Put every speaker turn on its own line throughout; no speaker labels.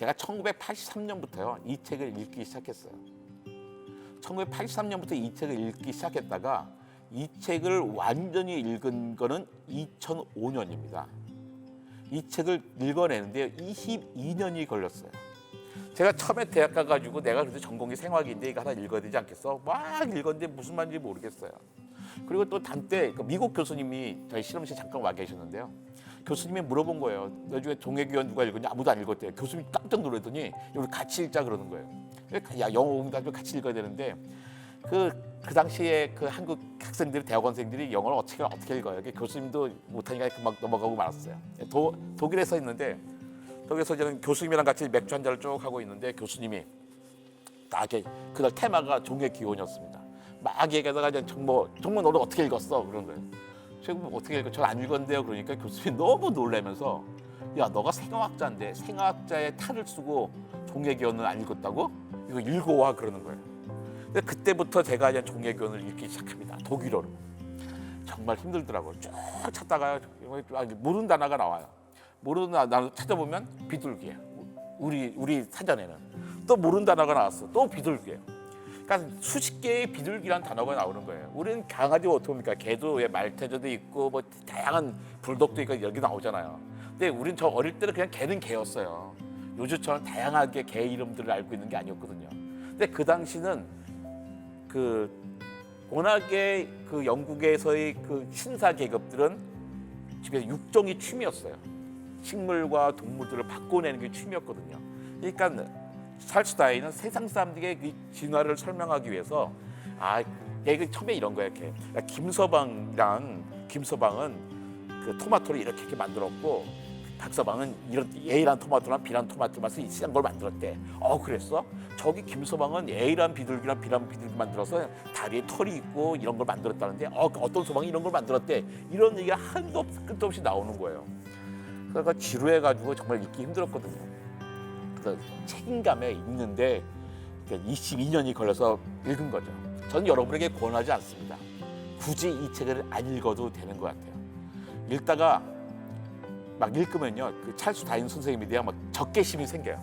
제가 1983년부터요 이 책을 읽기 시작했어요. 1983년부터 이 책을 읽기 시작했다가 이 책을 완전히 읽은 거는 2005년입니다. 이 책을 읽어내는데 22년이 걸렸어요. 제가 처음에 대학 가가지고 내가 그래도 전공이 생화기인데 이거 하나 읽어야 되지 않겠어? 막 읽었는데 무슨 말인지 모르겠어요. 그리고 또 단때 미국 교수님이 저희 실험실에 잠깐 와 계셨는데요. 교수님이 물어본 거예요. 너 중에 종회기원 누가 읽었냐? 아무도 안 읽었대요. 교수님이 깜짝 놀랐더니 우리 같이 읽자 그러는 거예요. 야, 영어 공부도 같이 읽어야 되는데 그 당시에 그 한국 학생들이 대학원생들이 영어를 어떻게 읽어요? 교수님도 못하니까 막 넘어가고 말았어요. 독일에서 있는데 독일에서 저는 교수님이랑 같이 맥주 한 잔을 쭉 하고 있는데 교수님이 딱 그날 테마가 종회기원이었습니다. 막 얘기하다가 정말 너는 어떻게 읽었어? 그런 거예요. 제가 어떻게 읽어? 전 안 읽었는데요. 그러니까 교수님이 너무 놀라면서 야, 너가 생화학자인데 생화학자의 탈을 쓰고 종회기원을 안 읽었다고? 이거 읽어와 그러는 거예요. 근데 그때부터 제가 이제 종회기원을 읽기 시작합니다. 독일어로. 정말 힘들더라고요. 쭉 찾다가 모르는 단어가 나와요. 모르는 단어 찾아보면 비둘기예요. 우리 사전에는. 또 모르는 단어가 나왔어. 또 비둘기예요. 그러니까 수십 개의 비둘기란 단어가 나오는 거예요. 우리는 강아지가 어떻게 봅니까? 개도 왜 말테저도 있고 뭐 다양한 불독도 있고 여기 나오잖아요. 근데 우린 저 어릴 때는 그냥 개는 개였어요. 요즘처럼 다양하게 개 이름들을 알고 있는 게 아니었거든요. 근데 그 당시는 워낙에 영국에서의 신사 계급들은 집에서 육종이 취미였어요. 식물과 동물들을 바꿔내는 게 취미였거든요. 그러니까 찰스 다윈은 세상 사람들에게 그 진화를 설명하기 위해서 얘가 처음에 이런 거예요. 그러니까 김서방은 토마토를 이렇게 만들었고 박서방은 이런 A란 토마토랑 B란 토마토만 쓰는 걸 만들었대. 그랬어? 저기 김서방은 A란 비둘기랑 B란 비둘기 만들어서 다리에 털이 있고 이런 걸 만들었다는데 어떤 서방이 이런 걸 만들었대. 이런 얘기가 한도 끝도 없이 나오는 거예요. 그러니까 지루해가지고 정말 읽기 힘들었거든요. 그래서 책임감에 읽는데 22년이 걸려서 읽은 거죠. 저는 여러분에게 권하지 않습니다. 굳이 이 책을 안 읽어도 되는 것 같아요. 읽다가 막 읽으면요, 찰스 다윈 선생님에 대한 적개심이 생겨요.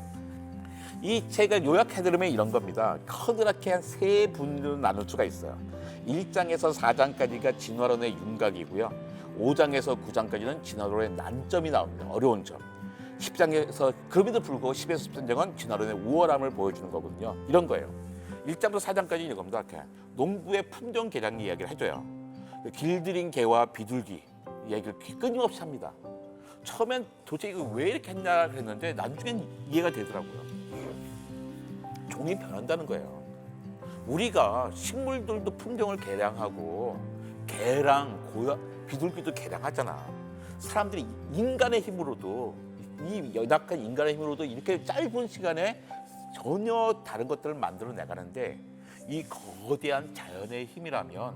이 책을 요약해드리면 이런 겁니다. 커다랗게 한 세 분으로 나눌 수가 있어요. 1장에서 4장까지가 진화론의 윤곽이고요. 5장에서 9장까지는 진화론의 난점이 나옵니다. 어려운 점. 10장에서 그럼에도 불구하고 10에서 13장은 진화론의 우월함을 보여주는 거거든요. 이런 거예요. 1장부터 4장까지 이런 겁니다. 농부의 품종 개량 이야기를 해줘요. 길들인 개와 비둘기 이야기를 끊임없이 합니다. 처음엔 도대체 이거 왜 이렇게 했냐 그랬는데 나중엔 이해가 되더라고요. 종이 변한다는 거예요. 우리가 식물들도 품종을 개량하고 개랑 비둘기도 개량하잖아. 사람들이 인간의 힘으로도 이 연약한 인간의 힘으로도 이렇게 짧은 시간에 전혀 다른 것들을 만들어 나가는데 이 거대한 자연의 힘이라면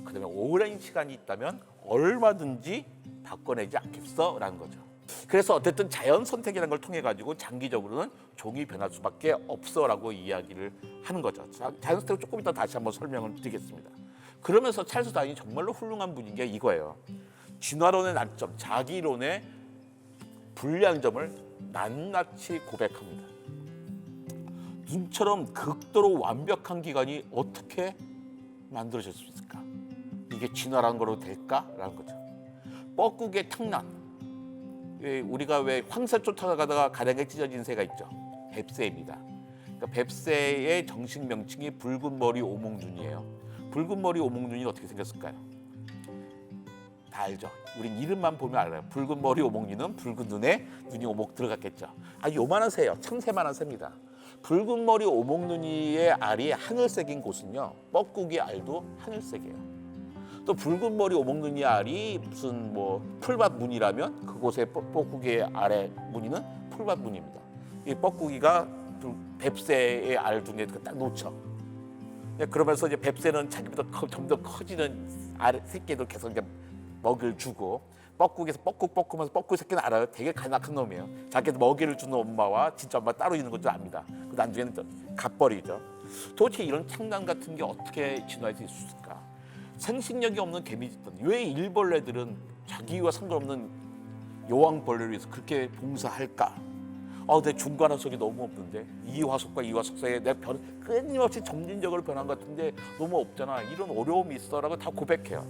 그다음에 오랜 시간이 있다면 얼마든지 바꿔내지 않겠어라는 거죠. 그래서 어쨌든 자연 선택이라는 걸 통해 가지고 장기적으로는 종이 변할 수밖에 없어라고 이야기를 하는 거죠. 자연 선택을 조금 이따 다시 한번 설명을 드리겠습니다. 그러면서 찰스 다윈이 정말로 훌륭한 분인 게 이거예요. 진화론의 난점, 자기론의 불리한 점을 낱낱이 고백합니다. 눈처럼 극도로 완벽한 기관이 어떻게 만들어질 수 있을까? 이게 진화라는 거로 될까라는 거죠. 뻐꾸기의 탕난. 우리가 왜 황새 쫓아가다가 가랑에 찢어진 새가 있죠. 뱁새입니다. 그러니까 뱁새의 정식 명칭이 붉은 머리 오목눈이에요. 붉은 머리 오목눈이 어떻게 생겼을까요? 다 알죠. 우린 이름만 보면 알아요. 붉은 머리 오목눈은 붉은 눈에 눈이 오목 들어갔겠죠. 요만한 새예요. 참새만한 새입니다. 붉은 머리 오목눈이의 알이 하늘색인 곳은요, 뻐꾸기 알도 하늘색이에요. 또 붉은 머리 오목눈이 알이 무슨 풀밭 무늬라면 그곳의 뻐꾸기의 알의 무늬는 풀밭 무늬입니다. 이 뻐꾸기가 뱁새의 알 중에 딱 놓쳐. 그러면서 이제 뱁새는 자기보다 점점 커지는 새끼들 계속 이제 먹이를 주고 뻐꾸기에서 뻐꾸면서 뻐꾸기 새끼는 알아요. 되게 간악한 놈이에요. 자기한테 먹이를 주는 엄마와 진짜 엄마 따로 있는 것도 압니다. 그 나중에는 갓벌이죠. 도대체 이런 창난 같은 게 어떻게 진화할 수 있을까? 생식력이 없는 개미집단, 왜 일벌레들은 자기와 상관없는 여왕벌레를 위해서 그렇게 봉사할까? 내 중간화석이 너무 없는데 이 화석과 이 화석 사이에 내 끊임없이 점진적으로 변한 것 같은데 너무 없잖아. 이런 어려움이 있어라고 다 고백해요.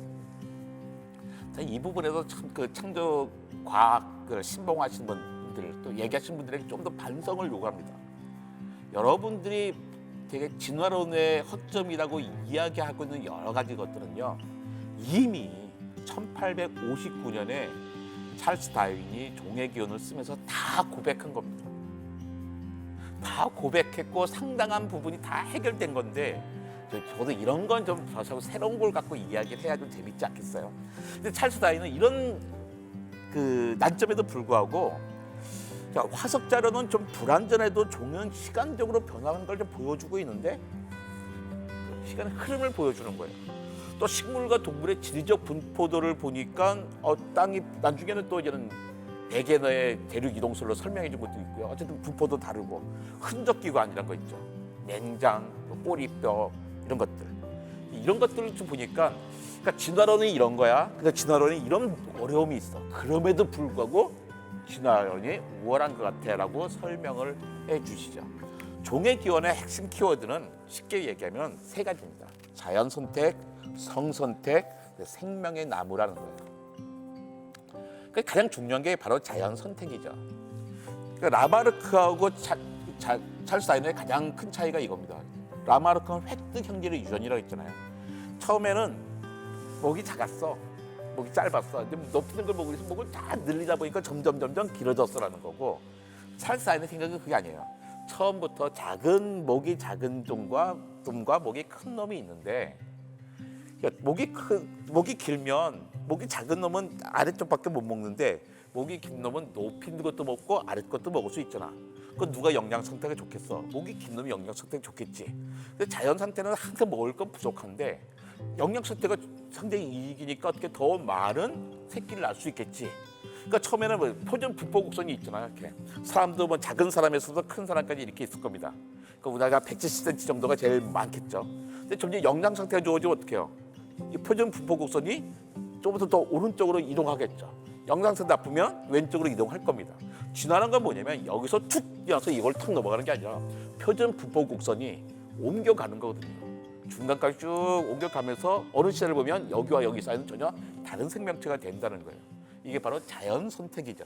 자, 이 부분에서 참 그 창조 과학을 신봉하신 분들 또 얘기하신 분들에게 좀 더 반성을 요구합니다. 여러분들이 되게 진화론의 허점이라고 이야기하고 있는 여러 가지 것들은요, 이미 1859년에 찰스 다윈이 종의 기원을 쓰면서 다 고백한 겁니다. 다 고백했고 상당한 부분이 다 해결된 건데, 저도 이런 건 좀 새로운 걸 갖고 이야기를 해야 좀 재밌지 않겠어요? 근데 찰스 다윈은 이런 그 난점에도 불구하고 화석 자료는 좀 불완전해도 종은 시간적으로 변화하는 걸 좀 보여주고 있는데 시간의 흐름을 보여주는 거예요. 또 식물과 동물의 지리적 분포도를 보니까 땅이 나중에는 또 이제는 대개의 대륙 이동설로 설명해 준 것도 있고요. 어쨌든 분포도 다르고 흔적기관이라는 거 있죠. 냉장, 꼬리뼈 이런 것들. 이런 것들을 좀 보니까 그러니까 진화론이 이런 거야. 근데 진화론이 이런 어려움이 있어. 그럼에도 불구하고 진화론이 우월한 것 같아라고 설명을 해주시죠. 종의 기원의 핵심 키워드는 쉽게 얘기하면 세 가지입니다. 자연 선택, 성 선택, 생명의 나무라는 거예요. 그러니까 가장 중요한 게 바로 자연 선택이죠. 그러니까 라마르크하고 찰스 다윈의 가장 큰 차이가 이겁니다. 라마르크는 획득 형질의 유전이라고 했잖아요. 처음에는 목이 작았어. 목이 짧았어. 높이는 걸 보고 있어. 목을 다 늘리다 보니까 점점 길어졌어라는 거고, 찰스 다윈의 생각은 그게 아니에요. 처음부터 목이 작은 놈과 목이 큰 놈이 있는데, 목이 길면 목이 작은 놈은 아래쪽밖에 못 먹는데 목이 긴 놈은 높이 있는 것도 먹고 아래 것도 먹을 수 있잖아. 그건 누가 영양 상태가 좋겠어? 목이 긴 놈이 영양 상태가 좋겠지. 근데 자연 상태는 항상 먹을 건 부족한데 영양 상태가 상당히 이익이니까 어떻게 더 많은 새끼를 낳을 수 있겠지. 그러니까 처음에는 표준 분포곡선이 있잖아요. 이렇게 사람도 작은 사람에서도 큰 사람까지 이렇게 있을 겁니다. 그러니까 우리나라가 170cm 정도가 제일 많겠죠. 근데 점점 영양 상태가 좋아지면 어떻게 해요? 이 표준 분포곡선이 조금 더 오른쪽으로 이동하겠죠. 영양 상태 나쁘면 왼쪽으로 이동할 겁니다. 진화라는 건 뭐냐면 여기서 툭 뛰어서 이걸 툭 넘어가는 게 아니라 표준 분포곡선이 옮겨가는 거거든요. 중간까지 쭉 옮겨가면서 어느 시절을 보면 여기와 여기 사이는 전혀 다른 생명체가 된다는 거예요. 이게 바로 자연 선택이죠.